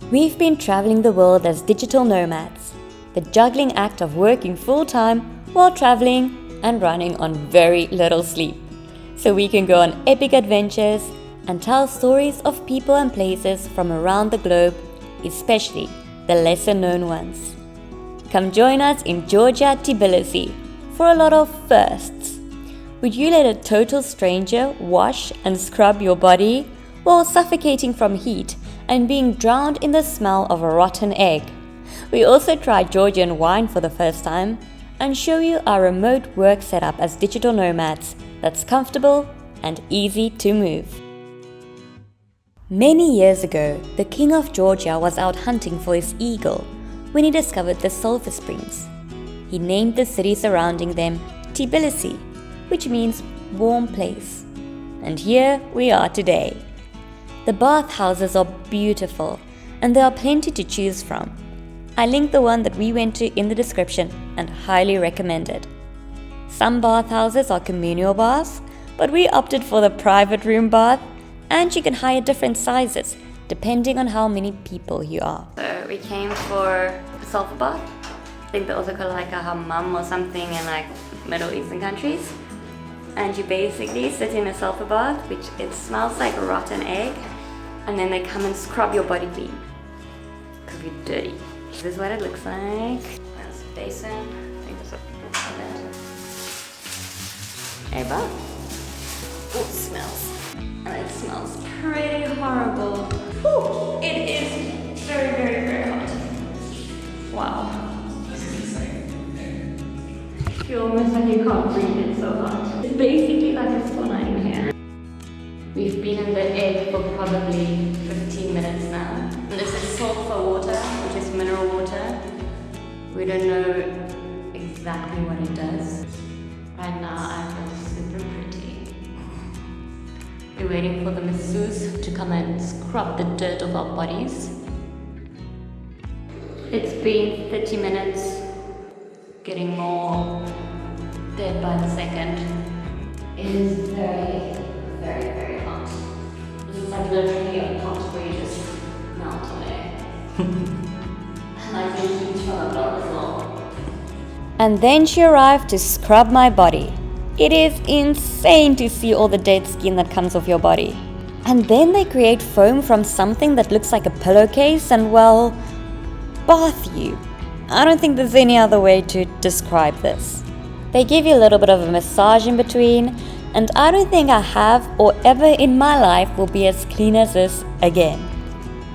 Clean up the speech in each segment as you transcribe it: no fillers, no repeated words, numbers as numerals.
We've been traveling the world as digital nomads, the juggling act of working full-time while traveling and running on very little sleep, so we can go on epic adventures and tell stories of people and places from around the globe, especially the lesser-known ones. Come join us in Georgia, Tbilisi, for a lot of firsts. Would you let a total stranger wash and scrub your body while suffocating from heat and being drowned in the smell of a rotten egg? We also tried Georgian wine for the first time and show you our remote work setup as digital nomads that's comfortable and easy to move. Many years ago, the king of Georgia was out hunting for his eagle when he discovered the sulfur springs. He named the city surrounding them Tbilisi, which means warm place. And here we are today. The bathhouses are beautiful and there are plenty to choose from. I linked the one that we went to in the description and highly recommend it. Some bathhouses are communal baths, but we opted for the private room bath, and you can hire different sizes depending on how many people you are. So we came for the Sulfur Bath. I think they also call it like a hammam or something in like Middle Eastern countries. And you basically sit in a sulfur bath, which it smells like a rotten egg, and then they come and scrub your body clean because you're dirty. This is what it looks like. There's a basin. I think there's a bath. Oh, it smells. And it smells pretty horrible. Whew, it is very, very, very hot. Wow. You feel almost like you can't breathe, it's so hot. It's basically like a sauna in here. We've been in the egg for probably 15 minutes now. And this is sulfur water, which is mineral water. We don't know exactly what it does. Right now I feel super pretty. We're waiting for the masseuse to come and scrub the dirt off our bodies. It's been 30 minutes, getting more dead by the second. It is very, very, very hot. This is like literally a pot where you just melt away. And I feel heat from above as well. And then she arrived to scrub my body. It is insane to see all the dead skin that comes off your body. And then they create foam from something that looks like a pillowcase and, well, bath you. I don't think there's any other way to describe this. They give you a little bit of a massage in between, and I don't think I have or ever in my life will be as clean as this again.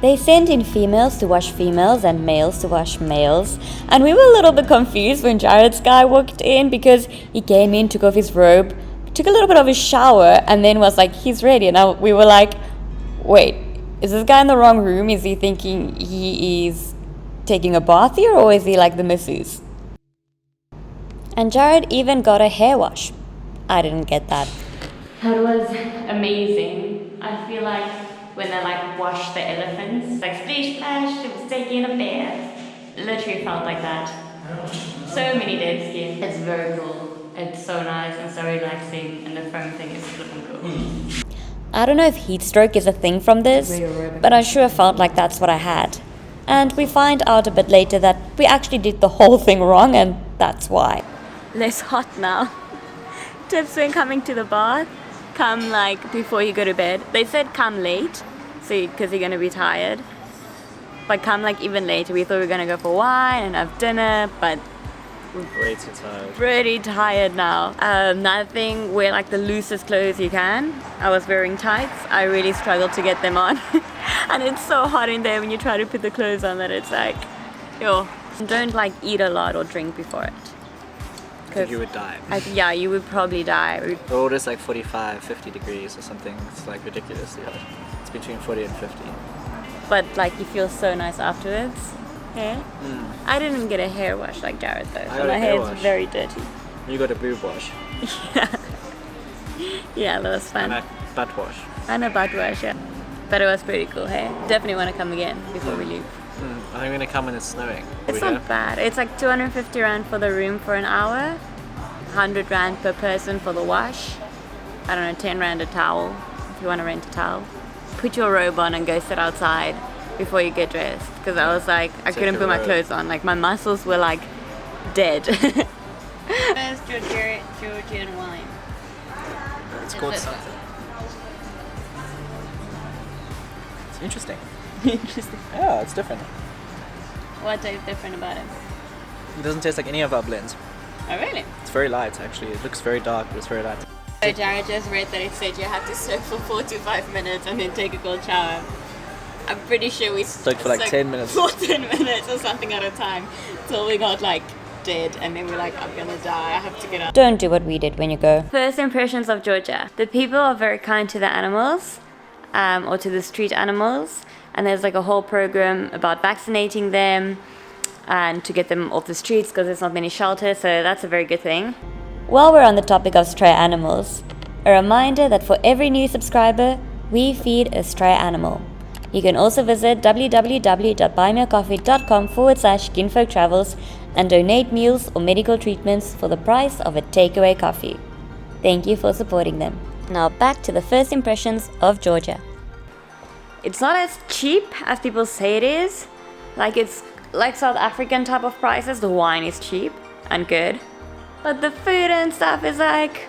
They sent in females to wash females and males to wash males, and we were a little bit confused when Jared's guy walked in because he came in, took off his robe, took a little bit of a shower, and then was like, he's ready. And we were like, wait, is this guy in the wrong room? Is he thinking he is taking a bath here, or is he like the masseuse? And Jared even got a hair wash. I didn't get that. That was amazing. I feel like when they like wash the elephants, like splish splash, it was taking a bath. Literally felt like that. So many dead skin. It's very cool. It's so nice and so relaxing, and the foam thing is flipping cool. I don't know if heat stroke is a thing from this, but I sure felt like that's what I had. And we find out a bit later that we actually did the whole thing wrong, and that's why. Less hot now. Tips when coming to the bath, come like before you go to bed. They said come late, so because you're going to be tired. But come like even later. We thought we were going to go for wine and have dinner, but we're way too tired. Pretty tired now. Another thing, wear like the loosest clothes you can. I was wearing tights. I really struggled to get them on. And it's so hot in there when you try to put the clothes on that it's like, yo. Don't like eat a lot or drink before it. I think you would die. Yeah, you would probably die. The road is like 45, 50 degrees or something. It's like ridiculously hot. It's between 40 and 50. But like you feel so nice afterwards. Hair? I didn't get a hair wash like Jared though. So my hair is very dirty. You got a boob wash. Yeah. Yeah, that was fun. And a butt wash. And a butt wash, yeah. But it was pretty cool, hey? Definitely want to come again before we leave. I'm going to come when it's snowing. It's not bad. It's like 250 Rand for the room for an hour. 100 Rand per person for the wash. I don't know, 10 Rand a towel if you want to rent a towel. Put your robe on and go sit outside before you get dressed because I was like, I couldn't put my road. clothes on. Like my muscles were like dead. First Georgian wine. It's called something. It's interesting. Interesting. Yeah, it's different. What is different about it? It doesn't taste like any of our blends. Oh really? It's very light actually. It looks very dark, but it's very light. So Jared just read that it said you have to soak for 4 to 5 minutes and then take a cold shower. I'm pretty sure we Soaked for like 10 minutes. For 10 minutes or something at a time till we got like dead and then we're like, I'm gonna die, I have to get up. Don't do what we did when you go. First impressions of Georgia. The people are very kind to the animals or to the street animals, and there's like a whole program about vaccinating them and to get them off the streets because there's not many shelters, so that's a very good thing. While we're on the topic of stray animals, a reminder that for every new subscriber, we feed a stray animal. You can also visit www.buymeacoffee.com/skinfolktravels and donate meals or medical treatments for the price of a takeaway coffee. Thank you for supporting them. Now back to the first impressions of Georgia. It's not as cheap as people say it is. Like it's like South African type of prices. The wine is cheap and good. But the food and stuff is like,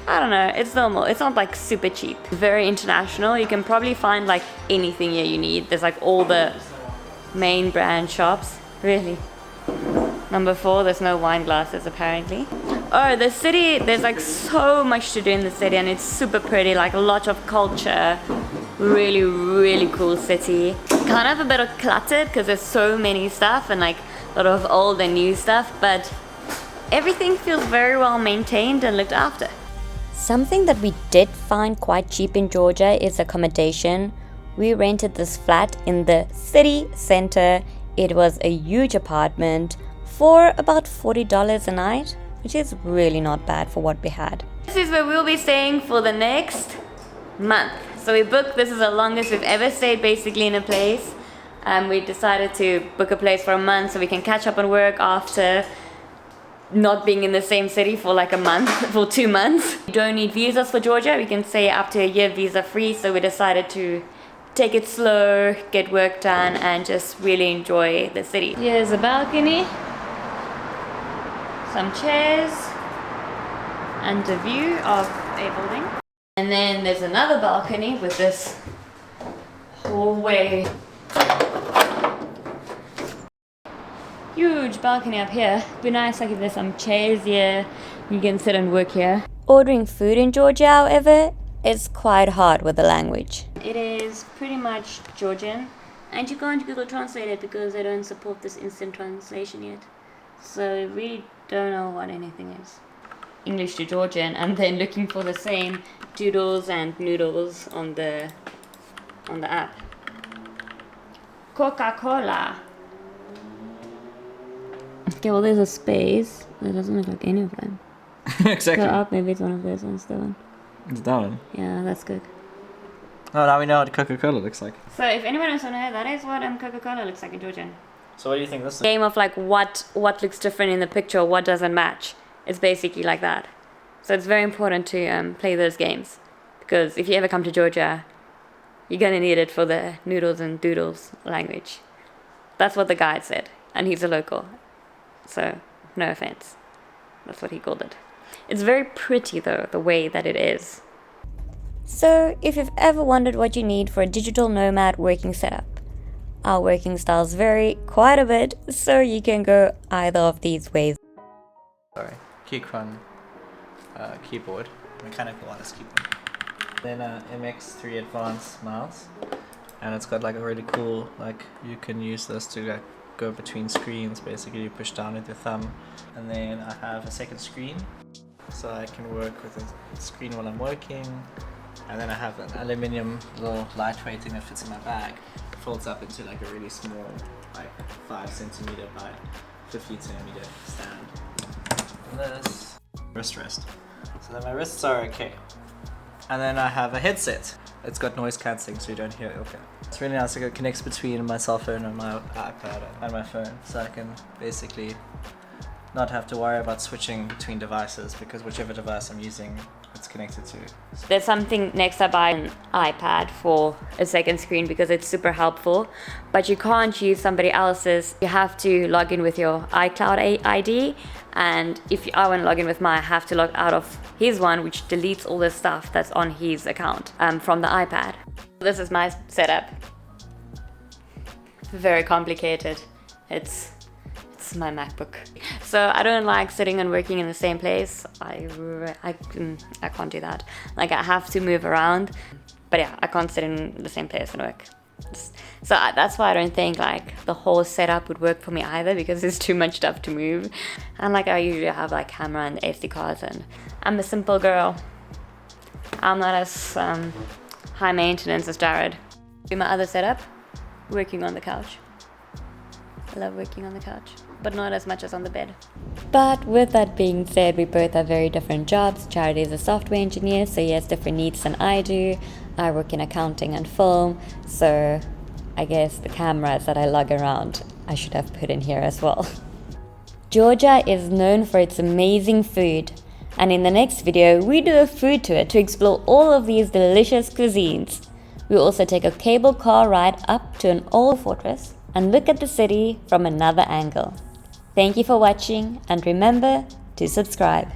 I don't know, it's normal. It's not like super cheap. Very international. You can probably find like anything here you need. There's like all the main brand shops. Really. Number 4, there's no wine glasses apparently. Oh, the city, there's like so much to do in the city and it's super pretty, like a lot of culture. Really, really cool city. Kind of a bit of cluttered because there's so many stuff and like a lot of old and new stuff, but everything feels very well maintained and looked after. Something that we did find quite cheap in Georgia is accommodation. We rented this flat in the city center. It was a huge apartment for about $40 a night, which is really not bad for what we had. This is where we'll be staying for the next month. So we booked, this is the longest we've ever stayed basically in a place. We decided to book a place for a month so we can catch up on work after not being in the same city for like a month, for 2 months. We don't need visas for Georgia. We can stay up to a year visa free. So we decided to take it slow, get work done, and just really enjoy the city. Here's a balcony, some chairs, and a view of a building. And then there's another balcony with this hallway. Huge balcony up here. It'd be nice like if there's some chairs here, you can sit and work here. Ordering food in Georgia, however, is quite hard with the language. It is pretty much Georgian, and you can't Google Translate it because they don't support this instant translation yet. So we really don't know what anything is. English to Georgian, and then looking for the same doodles and noodles on the app. Coca-Cola. Okay, well there's a space. That doesn't look like any of them. Exactly. Go up, maybe it's one of those ones, that one. It's that one. Yeah, that's good. Oh, now we know what Coca-Cola looks like. So if anyone wants to know, that is what Coca-Cola looks like in Georgian. So what do you think this is? Game of like what looks different in the picture, what doesn't match. It's basically like that. So it's very important to play those games, because if you ever come to Georgia, you're gonna need it for the noodles and doodles language. That's what the guide said, and he's a local. So, no offense. That's what he called it. It's very pretty though, the way that it is. So, if you've ever wondered what you need for a digital nomad working setup, our working styles vary quite a bit, so you can go either of these ways. Sorry, Keychron keyboard, mechanical wireless keyboard. Then MX3 Advanced mouse, and it's got like a really cool, like you can use this to like go between screens. Basically you push down with your thumb, and then I have a second screen so I can work with the screen while I'm working, and then I have an aluminium little lightweight thing that fits in my bag. It folds up into like a really small, like 5 centimeter by 15 centimeter stand. And this wrist rest, so then my wrists are okay. And then I have a headset. It's got noise cancelling, so you don't hear it. Okay. It's really nice. It connects between my cell phone and my iPad and my phone, so I can basically not have to worry about switching between devices, because whichever device I'm using, it's connected to. There's something next I buy an iPad for a second screen because it's super helpful, but you can't use somebody else's. You have to log in with your iCloud ID, and if I want to log in with mine, I have to log out of his one, which deletes all the stuff that's on his account from the iPad. This is my setup. Very complicated. It's my MacBook. So I don't like sitting and working in the same place. I can't do that. Like, I have to move around, but yeah, I can't sit in the same place and work. So that's why I don't think like the whole setup would work for me either, because there's too much stuff to move. And like, I usually have like camera and SD cards, and I'm a simple girl. I'm not as high maintenance as Jared. Do my other setup, working on the couch. I love working on the couch, but not as much as on the bed. But with that being said, we both have very different jobs. Jared is a software engineer, so he has different needs than I do. I work in accounting and film, so I guess the cameras that I lug around, I should have put in here as well. Georgia is known for its amazing food, and in the next video, we do a food tour to explore all of these delicious cuisines. We also take a cable car ride up to an old fortress and look at the city from another angle. Thank you for watching, and remember to subscribe.